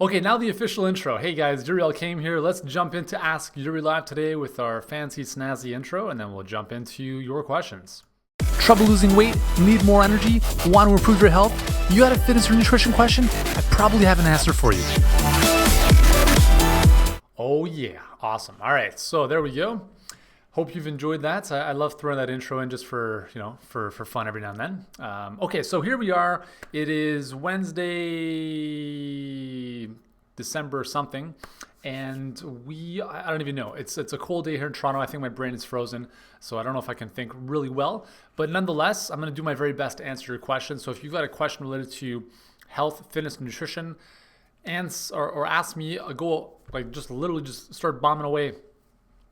Okay, now the official intro. Hey guys, Yuri Elkaim here. Let's jump into Ask Yuri Live today with our fancy snazzy intro, and then we'll jump into your questions. Trouble losing weight? Need more energy? Want to improve your health? You got a fitness or nutrition question? I probably have an answer for you. Oh yeah, awesome. All right, so there we go. Hope you've enjoyed that. I love throwing that intro in just for for fun every now and then. Okay, so here we are. It is Wednesday, December something, and I don't even know. It's a cold day here in Toronto. I think my brain is frozen, so I don't know if I can think really well. But nonetheless, I'm going to do my very best to answer your question. So if you've got a question related to health, fitness, and nutrition, or ask me, go like just literally just start bombing away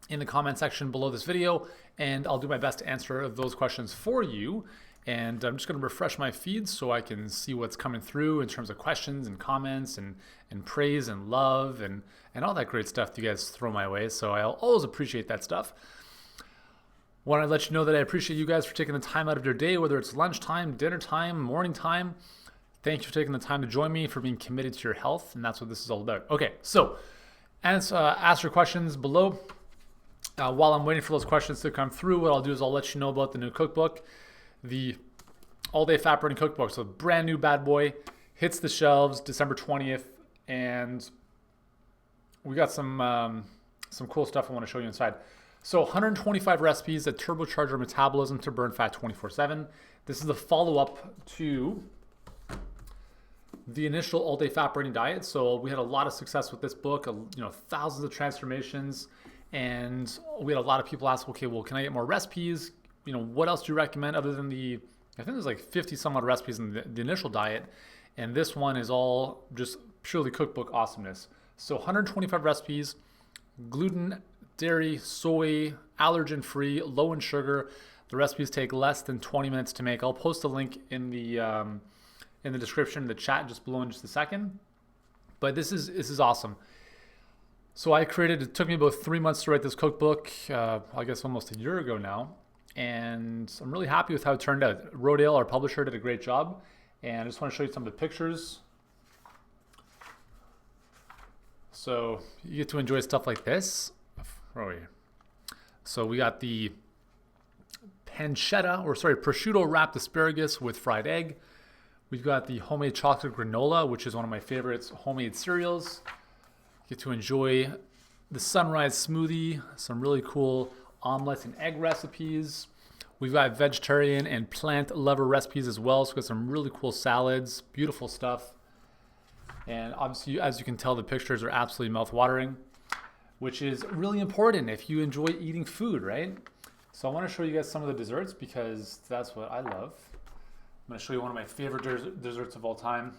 in the comment section below this video, and I'll do my best to answer those questions for you. And I'm just going to refresh my feed so I can see what's coming through in terms of questions and comments and praise and love and all that great stuff you guys throw my way. So I'll always appreciate that stuff. Want to let you know that I appreciate you guys for taking the time out of your day, whether it's lunchtime, dinner time, morning time. Thank you for taking the time to join me, for being committed to your health, and that's what this is all about. Okay, so ask your questions below. While I'm waiting for those questions to come through, what I'll do is I'll let you know about the new cookbook, the all-day Fat Burning Cookbook. So brand new bad boy, hits the shelves December 20th, and we got some cool stuff I want to show you inside. So 125 recipes that turbocharge your metabolism to burn fat 24/7. This is the follow-up to the initial all-day fat burning diet. So we had a lot of success with this book, thousands of transformations. And we had a lot of people ask, okay, well, can I get more recipes? What else do you recommend other than I think there's like 50 some odd recipes in the initial diet. And this one is all just purely cookbook awesomeness. So 125 recipes, gluten, dairy, soy, allergen-free, low in sugar. The recipes take less than 20 minutes to make. I'll post a link in the description, in the chat just below in just a second. But this is awesome. So it took me about 3 months to write this cookbook, I guess almost a year ago now. And I'm really happy with how it turned out. Rodale, our publisher, did a great job. And I just want to show you some of the pictures. So you get to enjoy stuff like this. So we got the prosciutto wrapped asparagus with fried egg. We've got the homemade chocolate granola, which is one of my favorites, homemade cereals. Get to enjoy the sunrise smoothie, some really cool omelets and egg recipes. We've got vegetarian and plant lover recipes as well. So we've got some really cool salads, beautiful stuff. And obviously, as you can tell, the pictures are absolutely mouth-watering, which is really important if you enjoy eating food, right? So I want to show you guys some of the desserts because that's what I love. I'm going to show you one of my favorite desserts of all time.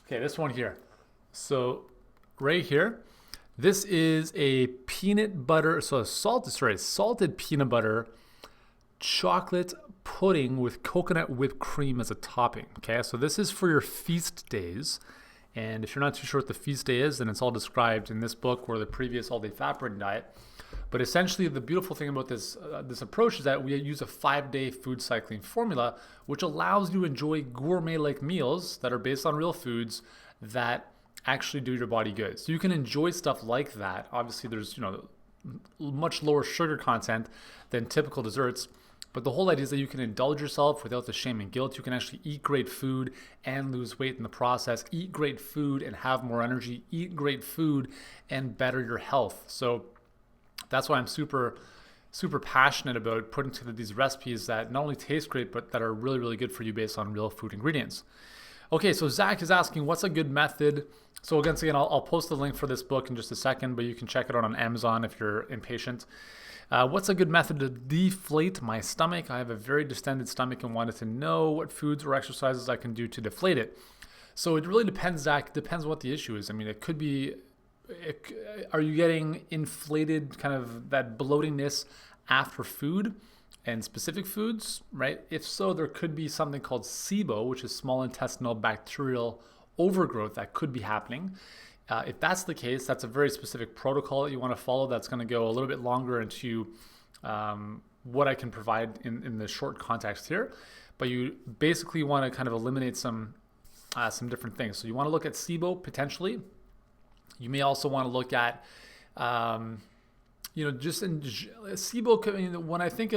Okay, this one here. So right here, this is a salted peanut butter chocolate pudding with coconut whipped cream as a topping. Okay, so this is for your feast days. And if you're not too sure what the feast day is, then it's all described in this book or the previous all-day fat burning diet. But essentially, the beautiful thing about this approach is that we use a 5-day food cycling formula, which allows you to enjoy gourmet-like meals that are based on real foods that actually do your body good. So you can enjoy stuff like that. Obviously, there's much lower sugar content than typical desserts. But the whole idea is that you can indulge yourself without the shame and guilt. You can actually eat great food and lose weight in the process. Eat great food and have more energy. Eat great food and better your health. So that's why I'm super, super passionate about putting together these recipes that not only taste great, but that are really, really good for you based on real food ingredients. Okay, so Zach is asking, what's a good method? So again, I'll post the link for this book in just a second, but you can check it out on Amazon if you're impatient. What's a good method to deflate my stomach? I have a very distended stomach and wanted to know what foods or exercises I can do to deflate it. So it really depends, Zach. It depends what the issue is. I mean, it could be, are you getting inflated, kind of that bloatingness after food and specific foods, right? If so, there could be something called SIBO, which is small intestinal bacterial overgrowth that could be happening. If that's the case, that's a very specific protocol that you want to follow that's going to go a little bit longer into what I can provide in the short context here. But you basically want to kind of eliminate some some different things. So you want to look at SIBO potentially. You may also want to look at, just in SIBO. When I think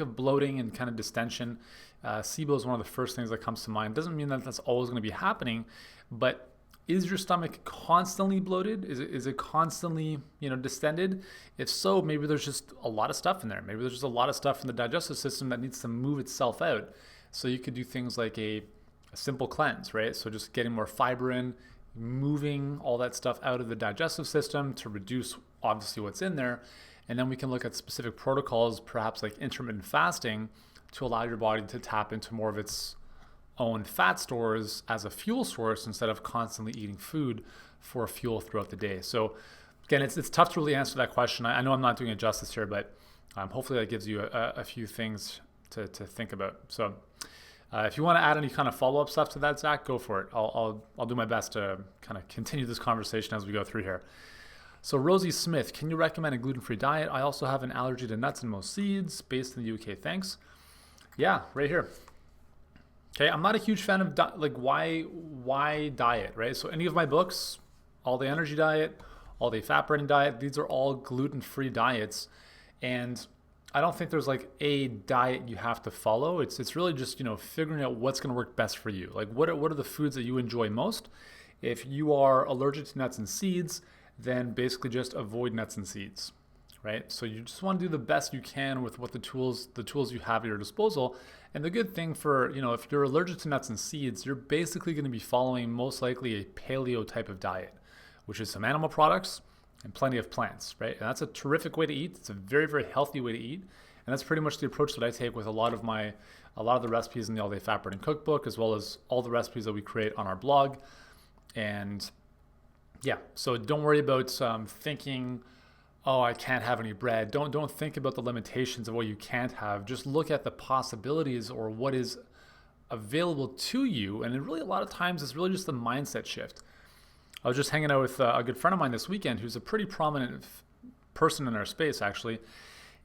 of bloating and kind of distension, SIBO is one of the first things that comes to mind. Doesn't mean that that's always going to be happening, but is your stomach constantly bloated? Is it constantly, distended? If so, maybe there's just a lot of stuff in there. Maybe there's just a lot of stuff in the digestive system that needs to move itself out. So you could do things like a simple cleanse, right? So just getting more fiber in, moving all that stuff out of the digestive system to reduce obviously what's in there. And then we can look at specific protocols, perhaps like intermittent fasting, to allow your body to tap into more of its own fat stores as a fuel source instead of constantly eating food for fuel throughout the day. So again, it's tough to really answer that question. I know I'm not doing it justice here, but hopefully that gives you a few things to think about. So if you want to add any kind of follow-up stuff to that, Zach, go for it. I'll do my best to kind of continue this conversation as we go through here. So Rosie Smith, can you recommend a gluten-free diet? I also have an allergy to nuts and most seeds, based in the UK. Thanks. Yeah, right here. Okay, I'm not a huge fan of why diet, right? So any of my books, All Day Energy Diet, All Day Fat Burning Diet, these are all gluten-free diets, and I don't think there's like a diet you have to follow. It's really just figuring out what's going to work best for you. Like what are the foods that you enjoy most? If you are allergic to nuts and seeds, then basically just avoid nuts and seeds, right? So you just want to do the best you can with what the tools you have at your disposal. And the good thing for, if you're allergic to nuts and seeds, you're basically going to be following most likely a paleo type of diet, which is some animal products and plenty of plants, right? And that's a terrific way to eat. It's a very, very healthy way to eat. And that's pretty much the approach that I take with a lot of the recipes in the All Day Fat Burning Cookbook, as well as all the recipes that we create on our blog. And yeah, so don't worry about thinking, oh, I can't have any bread. Don't think about the limitations of what you can't have. Just look at the possibilities or what is available to you. And it really, a lot of times, it's really just a mindset shift. I was just hanging out with a good friend of mine this weekend who's a pretty prominent person in our space, actually.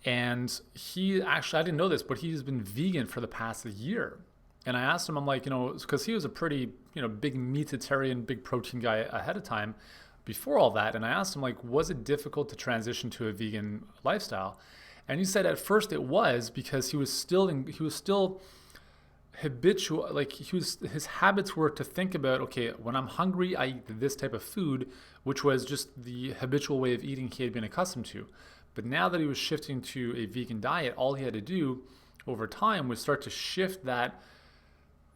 And I didn't know this, but he's been vegan for the past year. And I asked him, I'm like, because he was a pretty, big meatitarian, big protein guy ahead of time before all that. And I asked him, like, was it difficult to transition to a vegan lifestyle? And he said at first it was, because he was still habitual, his habits were to think about, okay, when I'm hungry, I eat this type of food, which was just the habitual way of eating he had been accustomed to. But now that he was shifting to a vegan diet, all he had to do over time was start to shift that.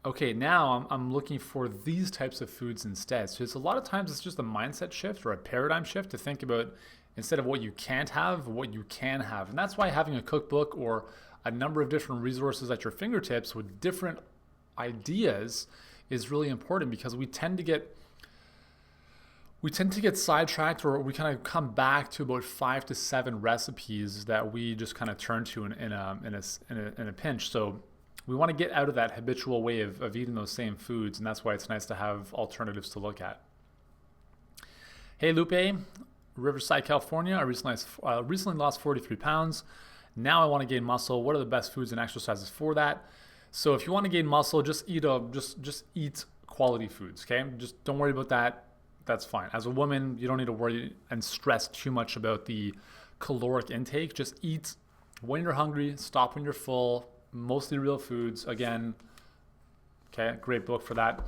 Okay, now I'm looking for these types of foods instead. So it's a lot of times it's just a mindset shift or a paradigm shift to think about, instead of what you can't have, what you can have. And that's why having a cookbook or a number of different resources at your fingertips with different ideas is really important, because we tend to get sidetracked, or we kind of come back to about 5 to 7 recipes that we just kind of turn to in a pinch. So we want to get out of that habitual way of eating those same foods, and that's why it's nice to have alternatives to look at. Hey Lupe, Riverside, California. I recently lost 43 pounds. Now I want to gain muscle. What are the best foods and exercises for that? So if you want to gain muscle, just eat quality foods, okay? Just don't worry about that. That's fine. As a woman, you don't need to worry and stress too much about the caloric intake. Just eat when you're hungry, stop when you're full, mostly real foods. Again, okay, great book for that.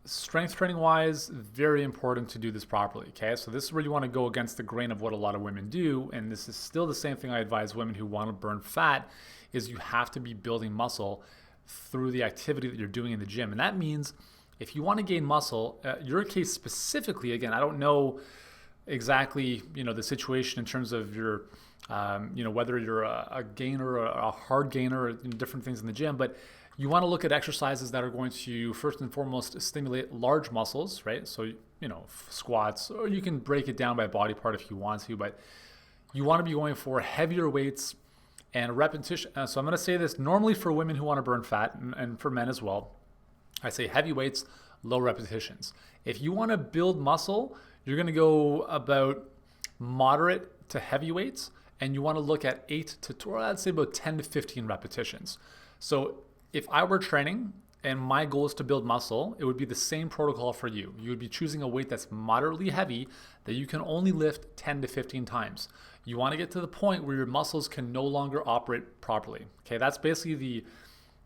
Strength training wise, very important to do this properly, okay? So this is where you want to go against the grain of what a lot of women do, and this is still the same thing I advise women who want to burn fat, is you have to be building muscle through the activity that you're doing in the gym. And that means if you want to gain muscle, your case specifically, again, I don't know exactly, the situation in terms of your, whether you're a gainer or a hard gainer or different things in the gym, but you want to look at exercises that are going to first and foremost stimulate large muscles, right? So, squats, or you can break it down by body part if you want to, but you want to be going for heavier weights and repetition. So I'm going to say this normally for women who want to burn fat, and for men as well. I say heavy weights, low repetitions. If you want to build muscle, you're going to go about moderate to heavy weights, and you want to look at 8 to 12, I'd say about 10 to 15 repetitions. So if I were training and my goal is to build muscle, it would be the same protocol for you. You would be choosing a weight that's moderately heavy that you can only lift 10 to 15 times. You want to get to the point where your muscles can no longer operate properly. Okay, that's basically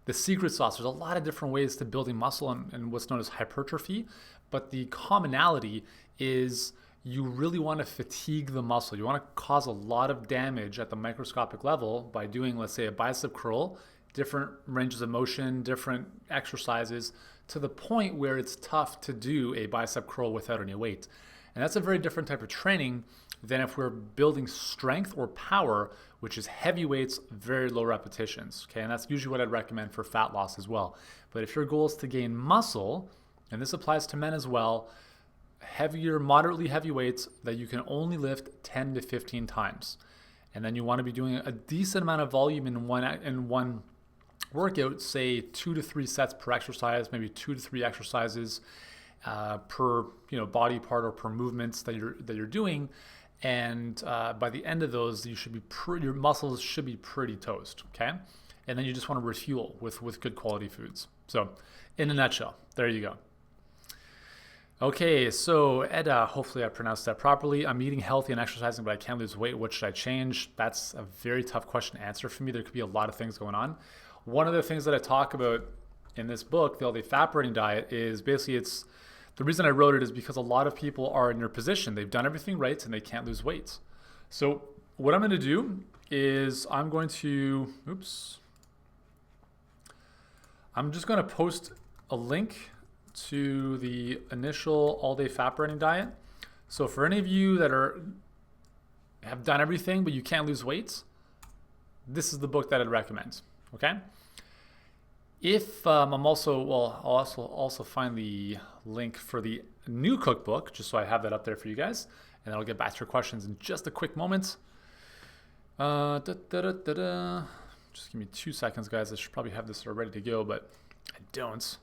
the secret sauce. There's a lot of different ways to building muscle and what's known as hypertrophy, but the commonality is you really want to fatigue the muscle. You want to cause a lot of damage at the microscopic level by doing, let's say, a bicep curl, different ranges of motion, different exercises, to the point where it's tough to do a bicep curl without any weight. And that's a very different type of training than if we're building strength or power, which is heavy weights, very low repetitions. Okay, and that's usually what I'd recommend for fat loss as well. But if your goal is to gain muscle, and this applies to men as well, heavier, moderately heavy weights that you can only lift 10 to 15 times. And then you want to be doing a decent amount of volume in one workout, say 2 to 3 sets per exercise, maybe 2 to 3 exercises per body part or per movements that you're doing. And by the end of those, your muscles should be pretty toast. Okay, and then you just want to refuel with good quality foods. So, in a nutshell, there you go. Okay, so Edda, hopefully I pronounced that properly. I'm eating healthy and exercising, but I can't lose weight. What should I change? That's a very tough question to answer for me. There could be a lot of things going on. One of the things that I talk about in this book, the All Day Fat Burning Diet, is basically the reason I wrote it is because a lot of people are in your position. They've done everything right and they can't lose weight. So what I'm going to do is I'm just going to post a link to the initial All Day Fat Burning Diet. So for any of you that have done everything but you can't lose weight, this is the book that I'd recommend. Okay. If I'll also find the link for the new cookbook, just so I have that up there for you guys, and then I'll get back to your questions in just a quick moment. Just give me 2 seconds, guys. I should probably have this ready to go, but I don't.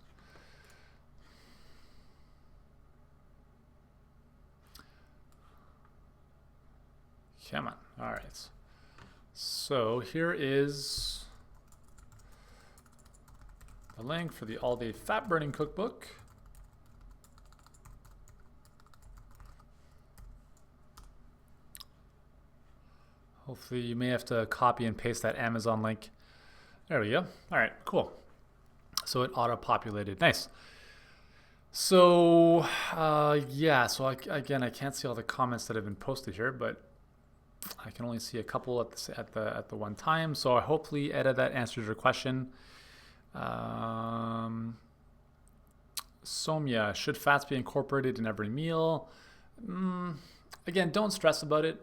Come on. All right. So here is the link for the All Day Fat Burning Cookbook. Hopefully you may have to copy and paste that Amazon link. There we go. All right, cool. So it auto-populated. Nice. So again, I can't see all the comments that have been posted here, but I can only see a couple at the one time. So hopefully, Edda, that answers your question. Somya, should fats be incorporated in every meal? Again, don't stress about it.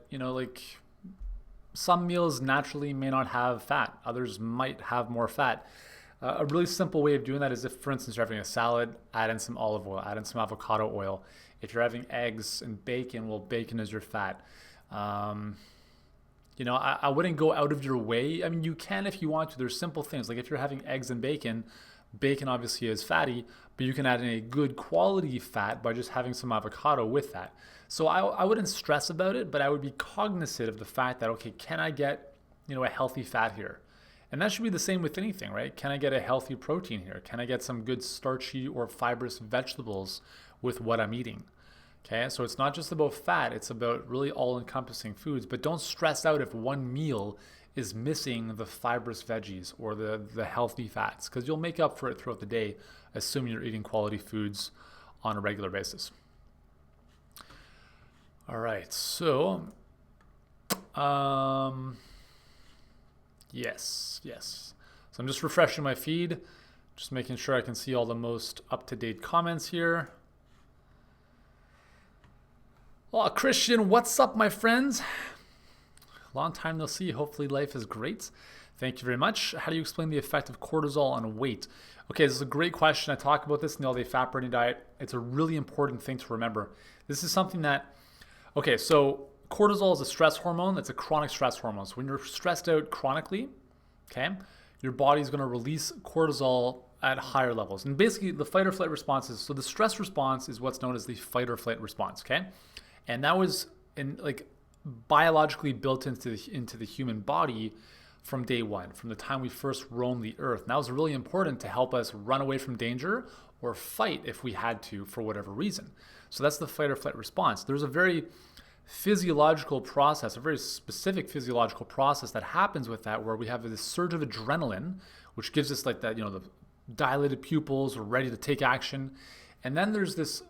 Some meals naturally may not have fat. Others might have more fat. A really simple way of doing that is if, for instance, you're having a salad, add in some olive oil, add in some avocado oil. If you're having eggs and bacon, well, bacon is your fat. I wouldn't go out of your way. I mean, you can if you want to. There's simple things. Like if you're having eggs and bacon obviously is fatty, but you can add in a good quality fat by just having some avocado with that. So I wouldn't stress about it, but I would be cognizant of the fact that, okay, can I get, a healthy fat here? And that should be the same with anything, right? Can I get a healthy protein here? Can I get some good starchy or fibrous vegetables with what I'm eating? Okay, so it's not just about fat, it's about really all-encompassing foods, but don't stress out if one meal is missing the fibrous veggies or the healthy fats, because you'll make up for it throughout the day, assuming you're eating quality foods on a regular basis. All right, so, yes. So I'm just refreshing my feed, just making sure I can see all the most up-to-date comments here. Oh, Christian, what's up, my friends? Long time no see. Hopefully life is great. Thank you very much. How do you explain the effect of cortisol on weight? Okay, this is a great question. I talk about this in the All Day Fat Burning Diet. It's a really important thing to remember. This is something that, so cortisol is a stress hormone. That's a chronic stress hormone. So when you're stressed out chronically, okay, your body's going to release cortisol at higher levels. And basically the fight or flight responses, so the stress response is what's known as the fight or flight response, okay? And that was biologically built into the human body from day one, from the time we first roamed the earth. And that was really important to help us run away from danger or fight if we had to for whatever reason. So that's the fight or flight response. There's a very physiological process, a very specific physiological process that happens with that, where we have this surge of adrenaline, which gives us like that, the dilated pupils, we're ready to take action. And then there's this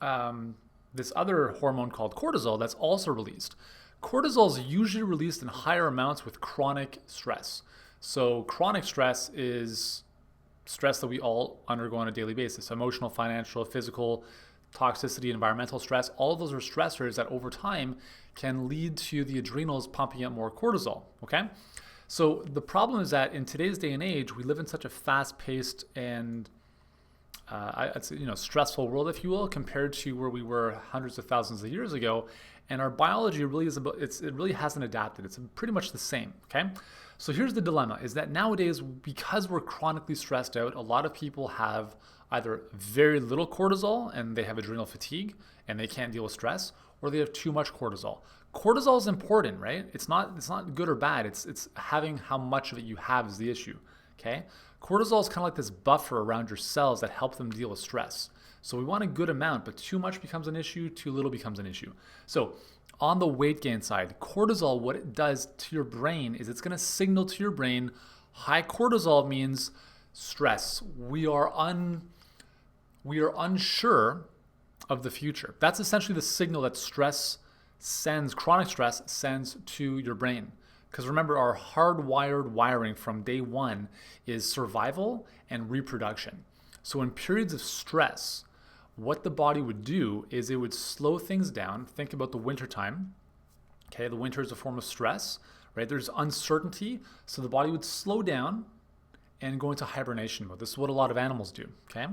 other hormone called cortisol that's also released. Cortisol is usually released in higher amounts with chronic stress. So chronic stress is stress that we all undergo on a daily basis: emotional, financial, physical, toxicity, environmental stress. All of those are stressors that over time can lead to the adrenals pumping out more cortisol, okay? So the problem is that in today's day and age, we live in such a fast-paced and stressful world, if you will, compared to where we were hundreds of thousands of years ago. And our biology really it really hasn't adapted. It's pretty much the same, okay? So here's the dilemma, is that nowadays, because we're chronically stressed out, a lot of people have either very little cortisol and they have adrenal fatigue and they can't deal with stress, or they have too much cortisol. Cortisol is important, right? It's not good or bad. It's having how much of it you have is the issue, okay? Cortisol is kind of like this buffer around your cells that help them deal with stress. So we want a good amount, but too much becomes an issue, too little becomes an issue. So on the weight gain side, cortisol, what it does to your brain is it's going to signal to your brain, high cortisol means stress. We are unsure of the future. That's essentially the signal that chronic stress sends to your brain. Because remember, our hardwired wiring from day one is survival and reproduction. So in periods of stress, what the body would do is it would slow things down. Think about the winter time. Okay, the winter is a form of stress, right? There's uncertainty, so the body would slow down and go into hibernation mode. This is what a lot of animals do, okay?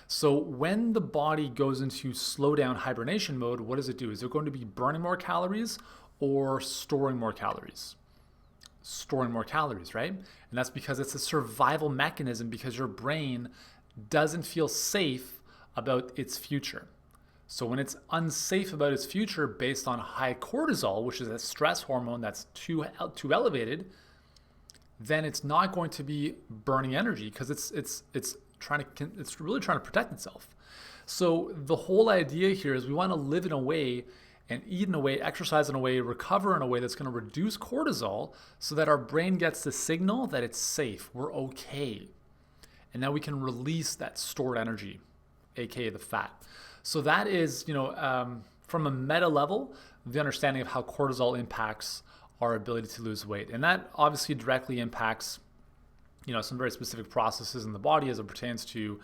So when the body goes into slow down hibernation mode, what does it do? Is it going to be burning more calories or storing more calories? Storing more calories, right? And that's because it's a survival mechanism, because your brain doesn't feel safe about its future. So when it's unsafe about its future based on high cortisol, which is a stress hormone that's too elevated, then it's not going to be burning energy, because it's really trying to protect itself. So the whole idea here is we want to live in a way and eat in a way, exercise in a way, recover in a way that's going to reduce cortisol, so that our brain gets the signal that it's safe, we're okay. And now we can release that stored energy, aka the fat. So that is, from a meta level, the understanding of how cortisol impacts our ability to lose weight. And that obviously directly impacts, some very specific processes in the body as it pertains to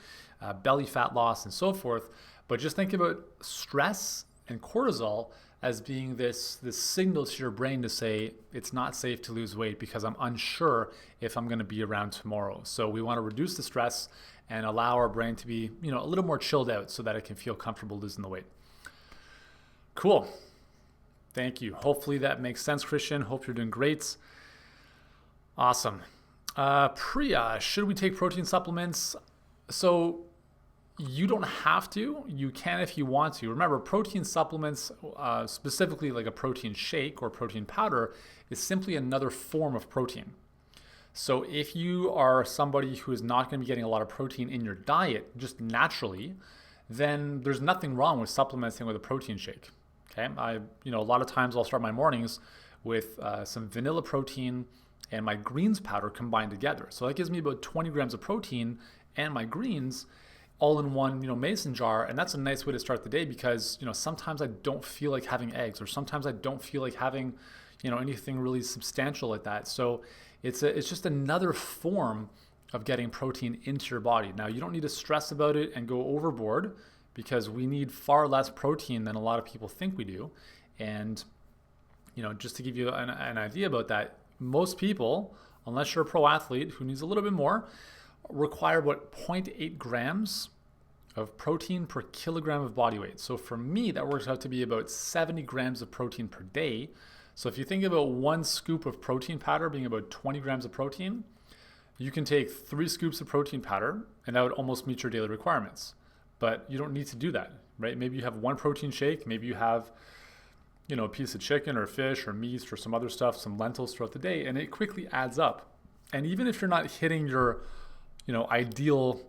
belly fat loss and so forth. But just think about stress and cortisol as being this signal to your brain to say it's not safe to lose weight because I'm unsure if I'm going to be around tomorrow. So we want to reduce the stress and allow our brain to be, a little more chilled out so that it can feel comfortable losing the weight. Cool. Thank you. Hopefully that makes sense, Christian. Hope you're doing great. Awesome. Priya, should we take protein supplements? So you don't have to. You can if you want to. Remember, protein supplements, specifically like a protein shake or protein powder, is simply another form of protein. So if you are somebody who is not going to be getting a lot of protein in your diet just naturally, then there's nothing wrong with supplementing with a protein shake. Okay, a lot of times I'll start my mornings with some vanilla protein and my greens powder combined together. So that gives me about 20 grams of protein and my greens all in one, mason jar. And that's a nice way to start the day, because, sometimes I don't feel like having eggs, or sometimes I don't feel like having, anything really substantial like that. So it's just another form of getting protein into your body. Now, you don't need to stress about it and go overboard, because we need far less protein than a lot of people think we do. And, just to give you an idea about that, most people, unless you're a pro athlete who needs a little bit more, require about 0.8 grams of protein per kilogram of body weight. So for me, that works out to be about 70 grams of protein per day. So if you think about one scoop of protein powder being about 20 grams of protein, you can take 3 scoops of protein powder and that would almost meet your daily requirements. But you don't need to do that, right? Maybe you have one protein shake, maybe you have, a piece of chicken or fish or meat or some other stuff, some lentils throughout the day, and it quickly adds up. And even if you're not hitting your, ideal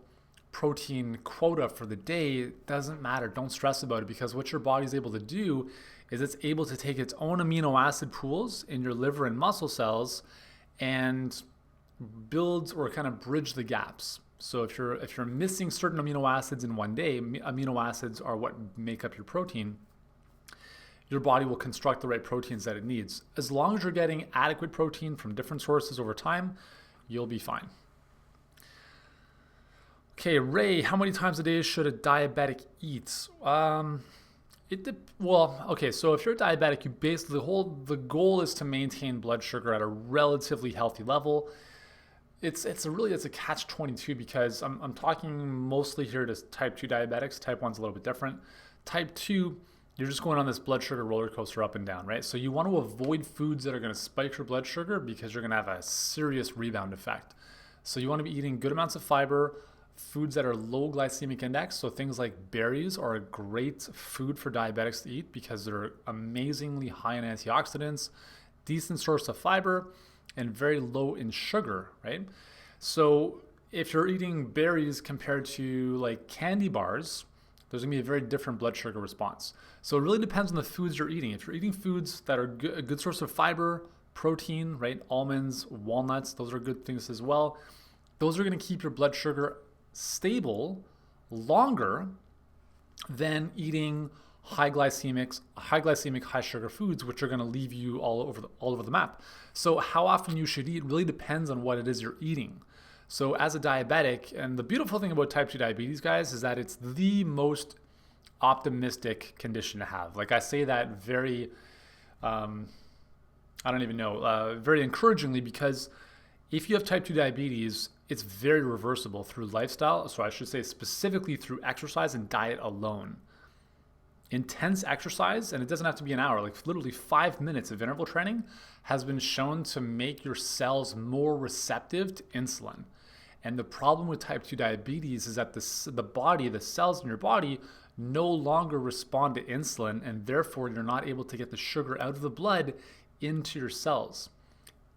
protein quota for the day, it doesn't matter. Don't stress about it, because what your body's able to do is it's able to take its own amino acid pools in your liver and muscle cells and build or kind of bridge the gaps. So if you're missing certain amino acids in one day, amino acids are what make up your protein, your body will construct the right proteins that it needs. As long as you're getting adequate protein from different sources over time, you'll be fine. Okay, Ray, how many times a day should a diabetic eat? So if you're a diabetic, you basically the goal is to maintain blood sugar at a relatively healthy level. It's a catch-22, because I'm talking mostly here to type 2 diabetics. Type 1's a little bit different. Type 2, you're just going on this blood sugar roller coaster up and down, right? So you want to avoid foods that are going to spike your blood sugar, because you're going to have a serious rebound effect. So you want to be eating good amounts of fiber, foods that are low glycemic index. So things like berries are a great food for diabetics to eat, because they're amazingly high in antioxidants, decent source of fiber, and very low in sugar, right? So if you're eating berries compared to like candy bars, there's gonna be a very different blood sugar response. So it really depends on the foods you're eating. If you're eating foods that are a good source of fiber, protein, right? Almonds, walnuts, those are good things as well. Those are gonna keep your blood sugar stable longer than eating high glycemic, high sugar foods, which are going to leave you all over the map. So how often you should eat really depends on what it is you're eating. So as a diabetic, and the beautiful thing about type 2 diabetes, guys, is that it's the most optimistic condition to have. Like I say that very, very encouragingly, because if you have type 2 diabetes, it's very reversible through lifestyle. So I should say specifically through exercise and diet alone. Intense exercise, and it doesn't have to be an hour, like literally 5 minutes of interval training has been shown to make your cells more receptive to insulin. And the problem with type 2 diabetes is that the cells in your body no longer respond to insulin, and therefore you're not able to get the sugar out of the blood into your cells.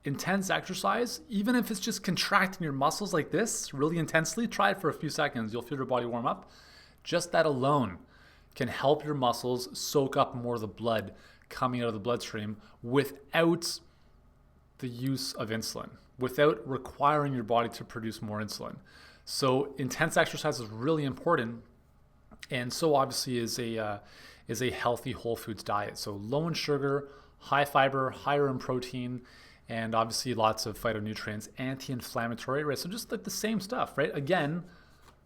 Intense exercise, even if it's just contracting your muscles like this really intensely, try it for a few seconds, you'll feel your body warm up. Just that alone can help your muscles soak up more of the blood coming out of the bloodstream without the use of insulin, without requiring your body to produce more insulin. So intense exercise is really important, and so obviously is a healthy whole foods diet. So low in sugar, high fiber, higher in protein, and obviously lots of phytonutrients, anti-inflammatory, right? So just like the same stuff, right? Again,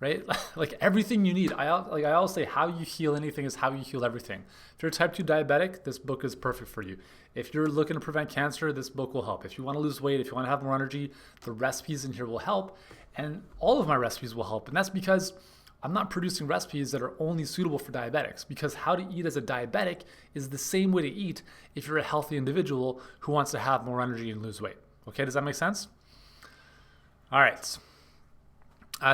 right? Like everything you need. I always say, how you heal anything is how you heal everything. If you're a type 2 diabetic, this book is perfect for you. If you're looking to prevent cancer, this book will help. If you want to lose weight, if you want to have more energy, the recipes in here will help. And all of my recipes will help. And that's because I'm not producing recipes that are only suitable for diabetics, because how to eat as a diabetic is the same way to eat if you're a healthy individual who wants to have more energy and lose weight. Okay, does that make sense? All right.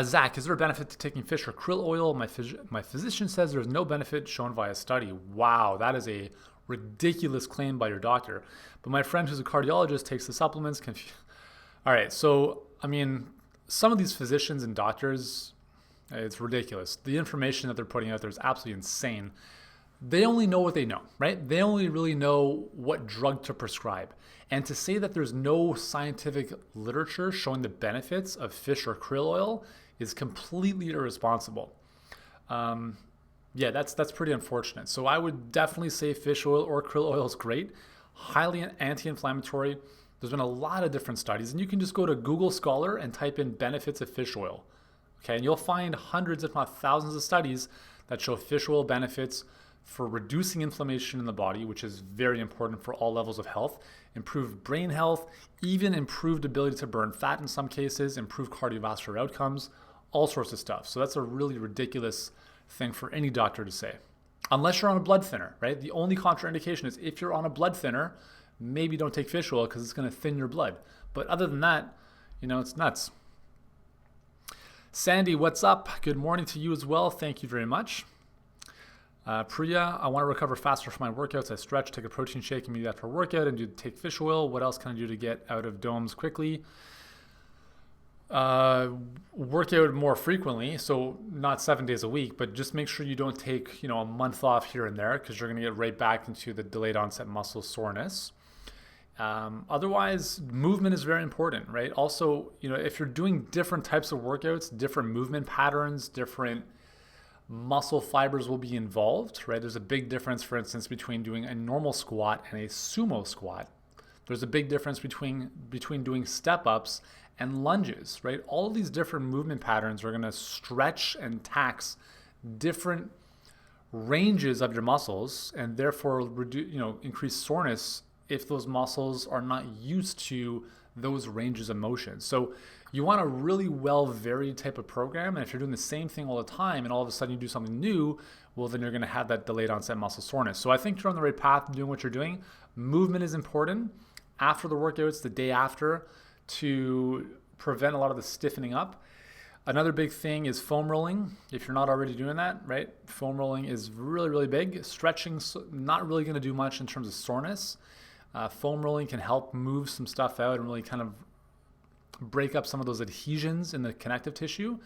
Zach, is there a benefit to taking fish or krill oil? My physician says there's no benefit shown via study. Wow, that is a ridiculous claim by your doctor. But my friend who's a cardiologist takes the supplements. All right, so, I mean, some of these physicians and doctors, it's ridiculous. The information that they're putting out there is absolutely insane. They only know what they know, right? They only really know what drug to prescribe. And to say that there's no scientific literature showing the benefits of fish or krill oil is completely irresponsible. That's pretty unfortunate. So I would definitely say fish oil or krill oil is great, highly anti-inflammatory. There's been a lot of different studies, and you can just go to Google Scholar and type in benefits of fish oil. Okay, and you'll find hundreds, if not thousands, of studies that show fish oil benefits for reducing inflammation in the body, which is very important for all levels of health, improved brain health, even improved ability to burn fat in some cases, improved cardiovascular outcomes, all sorts of stuff. So that's a really ridiculous thing for any doctor to say. Unless you're on a blood thinner, right? The only contraindication is if you're on a blood thinner, maybe don't take fish oil because it's going to thin your blood. But other than that, it's nuts. Sandy, what's up? Good morning to you as well. Thank you very much. Priya, I want to recover faster from my workouts. I stretch, take a protein shake immediately after a workout, and take fish oil. What else can I do to get out of DOMS quickly? Work out more frequently, so not 7 days a week, but just make sure you don't take a month off here and there, because you're going to get right back into the delayed onset muscle soreness. Otherwise, movement is very important, right? Also, if you're doing different types of workouts, different movement patterns, different muscle fibers will be involved, right? There's a big difference, for instance, between doing a normal squat and a sumo squat. There's a big difference between doing step-ups and lunges, right? All of these different movement patterns are going to stretch and tax different ranges of your muscles, and therefore increase soreness if those muscles are not used to those ranges of motion. So you want a really well varied type of program, and if you're doing the same thing all the time and all of a sudden you do something new, well, then you're going to have that delayed onset muscle soreness. So I think you're on the right path doing what you're doing. Movement is important after the workouts, the day after, to prevent a lot of the stiffening up. Another big thing is foam rolling. If you're not already doing that, right? Foam rolling is really, really big. Stretching's not really going to do much in terms of soreness. Foam rolling can help move some stuff out and really kind of break up some of those adhesions in the connective tissue.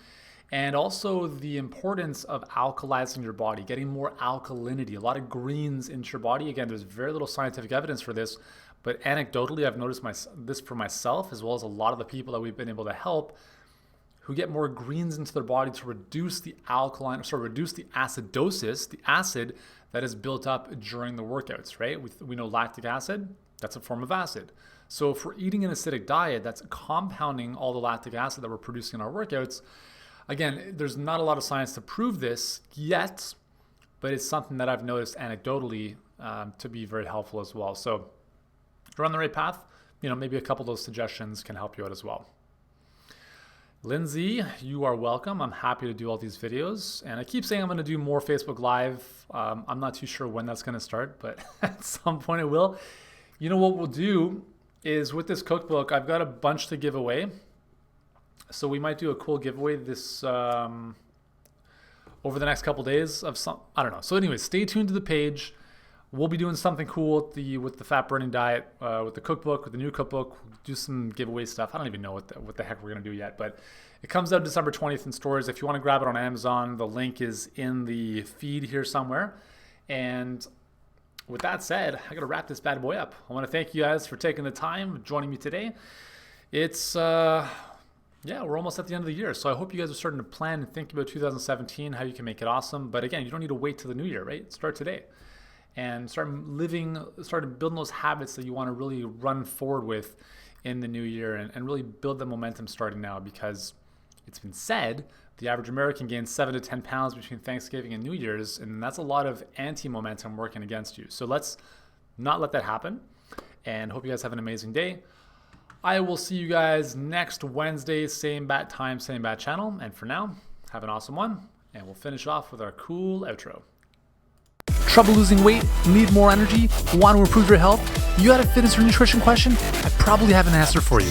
And also the importance of alkalizing your body, getting more alkalinity, a lot of greens into your body. Again, there's very little scientific evidence for this, but anecdotally, I've noticed this for myself, as well as a lot of the people that we've been able to help who get more greens into their body to reduce the reduce the acidosis, the acid that is built up during the workouts, right? We know lactic acid, that's a form of acid. So if we're eating an acidic diet, that's compounding all the lactic acid that we're producing in our workouts. Again, there's not a lot of science to prove this yet, but it's something that I've noticed anecdotally to be very helpful as well. So if you're on the right path, maybe a couple of those suggestions can help you out as well. Lindsay, you are welcome. I'm happy to do all these videos. And I keep saying I'm going to do more Facebook Live. I'm not too sure when that's going to start, but at some point it will. What we'll do is with this cookbook, I've got a bunch to give away. So we might do a cool giveaway this over the next couple days of I don't know. So anyways, stay tuned to the page. We'll be doing something cool with the fat burning diet, with the cookbook, with the new cookbook. We'll do some giveaway stuff. I don't even know what the heck we're going to do yet, but it comes out December 20th in stores. If you want to grab it on Amazon, the link is in the feed here somewhere. And with that said, I got to wrap this bad boy up. I want to thank you guys for taking the time, joining me today. It's, we're almost at the end of the year. So I hope you guys are starting to plan and think about 2017, how you can make it awesome. But again, you don't need to wait till the new year, right? Start today. And start building those habits that you want to really run forward with in the new year, and really build the momentum starting now, because it's been said the average American gains 7 to 10 pounds between Thanksgiving and New Year's, and that's a lot of anti-momentum working against you. So let's not let that happen, and hope you guys have an amazing day. I will see you guys next Wednesday, same bat time, same bat channel. And for now, have an awesome one, and we'll finish off with our cool outro. Trouble losing weight? Need more energy? Want to improve your health? You got a fitness or nutrition question? I probably have an answer for you.